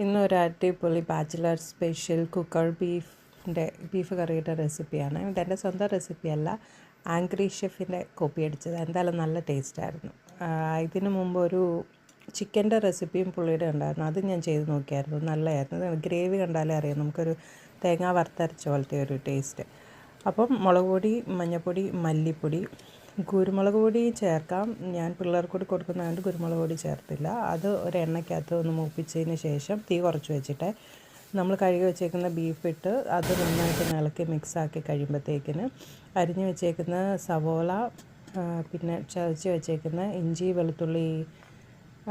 ഇന്നൊരു അടിപൊളി bachelor special cooker beef കറിയുടെ റെസിപ്പിയാണ്. ഇതെൻ്റെ സ്വന്തം റെസിപ്പിയല്ല, ആംഗ്രി ഷെഫിൻ്റെ കോപ്പി അടിച്ചത്. എന്തായാലും നല്ല ടേസ്റ്റായിരുന്നു. ഇതിനു മുമ്പ് ഒരു ചിക്കൻ്റെ റെസിപ്പിയും പുള്ളിയുടെ ഉണ്ടായിരുന്നു, അത് ഞാൻ ചെയ്ത് നോക്കിയായിരുന്നു, നല്ലതായിരുന്നു. ഗ്രേവി കണ്ടാലേ അറിയാം, നമുക്കൊരു തേങ്ങ വറുത്തരച്ച പോലത്തെ ഒരു ടേസ്റ്റ്. അപ്പം മുളക് പൊടി, മഞ്ഞൾപ്പൊടി, മല്ലിപ്പൊടി, കുരുമുളക് പൊടി ചേർക്കാം. ഞാൻ പിള്ളേർക്ക് കൂടി കൊടുക്കുന്നതുകൊണ്ട് കുരുമുളക് പൊടി ചേർത്തില്ല. അത് ഒരു എണ്ണയ്ക്കകത്ത് ഒന്ന് മൂപ്പിച്ചതിന് ശേഷം തീ കുറച്ച് വെച്ചിട്ട് നമ്മൾ കഴുകി വെച്ചേക്കുന്ന ബീഫ് ഇട്ട് അത് നന്നായിട്ട് ഇളക്കി മിക്സാക്കി കഴിയുമ്പോഴത്തേക്കിന് അരിഞ്ഞ് വെച്ചേക്കുന്ന സവോള, പിന്നെ ചതച്ച് വെച്ചേക്കുന്ന ഇഞ്ചി വെളുത്തുള്ളി,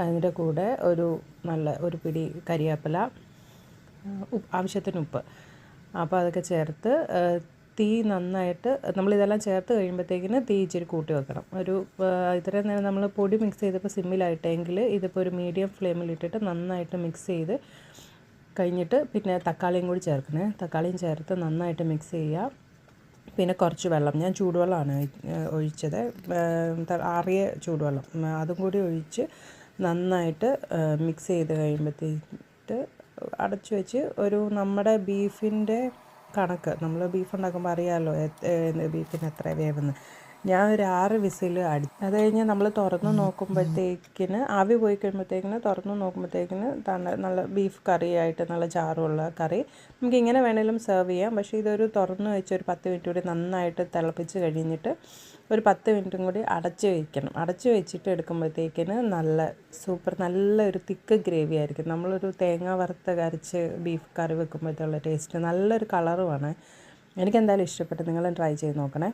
അതിൻ്റെ കൂടെ ഒരു പിടി കരിവേപ്പില, ആവശ്യത്തിന് ഉപ്പ്, അപ്പോൾ അതൊക്കെ ചേർത്ത് തീ നന്നായിട്ട് നമ്മളിതെല്ലാം ചേർത്ത് കഴിയുമ്പോഴത്തേക്കിന് തീ ഇച്ചിരി കൂട്ടി വെക്കണം. ഇത്രയും നേരം നമ്മൾ പൊടി മിക്സ് ചെയ്തപ്പോൾ സിമ്മിലായിട്ടെങ്കിൽ ഇതിപ്പോൾ ഒരു മീഡിയം ഫ്ലെയിമിലിട്ടിട്ട് നന്നായിട്ട് മിക്സ് ചെയ്ത് കഴിഞ്ഞിട്ട് പിന്നെ തക്കാളിയും കൂടി ചേർക്കണേ. തക്കാളിയും ചേർത്ത് നന്നായിട്ട് മിക്സ് ചെയ്യുക. പിന്നെ കുറച്ച് വെള്ളം, ഞാൻ ചൂടുവെള്ളമാണ് ഒഴിച്ചത്, ആറിയ ചൂടുവെള്ളം, അതും കൂടി ഒഴിച്ച് നന്നായിട്ട് മിക്സ് ചെയ്ത് കഴിയുമ്പോഴത്തേക്ക് അടച്ചു വെച്ച് നമ്മുടെ ബീഫിൻ്റെ കണക്ക്, നമ്മൾ ബീഫ് ഉണ്ടാക്കുമ്പോൾ അറിയാമല്ലോ ബീഫിന് എത്ര വേവെന്ന്. ഞാൻ ഒരു 6 വിസിൽ അത് കഴിഞ്ഞ് നമ്മൾ തുറന്ന് നോക്കുമ്പോഴത്തേക്കിന് ആവി പോയി കഴിയുമ്പോഴത്തേക്കിന് തുറന്ന് നോക്കുമ്പോഴത്തേക്കിന് നല്ല ബീഫ് കറിയായിട്ട് നല്ല ചാറുള്ള കറി. നമുക്ക് ഇങ്ങനെ വേണമെങ്കിലും സെർവ് ചെയ്യാം, പക്ഷേ ഇതൊരു തുറന്ന് വെച്ച് ഒരു 10 മിനിറ്റ് കൂടി നന്നായിട്ട് തിളപ്പിച്ച് കഴിഞ്ഞിട്ട് ഒരു 10 മിനിറ്റും കൂടി അടച്ച് വയ്ക്കണം. അടച്ച് വെച്ചിട്ട് എടുക്കുമ്പോഴത്തേക്കിന് നല്ലൊരു തിക്ക് ഗ്രേവി ആയിരിക്കും. നമ്മളൊരു തേങ്ങ വറുത്ത് അരച്ച് ബീഫ് കറി വെക്കുമ്പോഴത്തേക്കുള്ള ടേസ്റ്റ്, നല്ലൊരു കളറുമാണ്. എനിക്കെന്തായാലും ഇഷ്ടപ്പെട്ടു. നിങ്ങളും ട്രൈ ചെയ്ത് നോക്കണേ.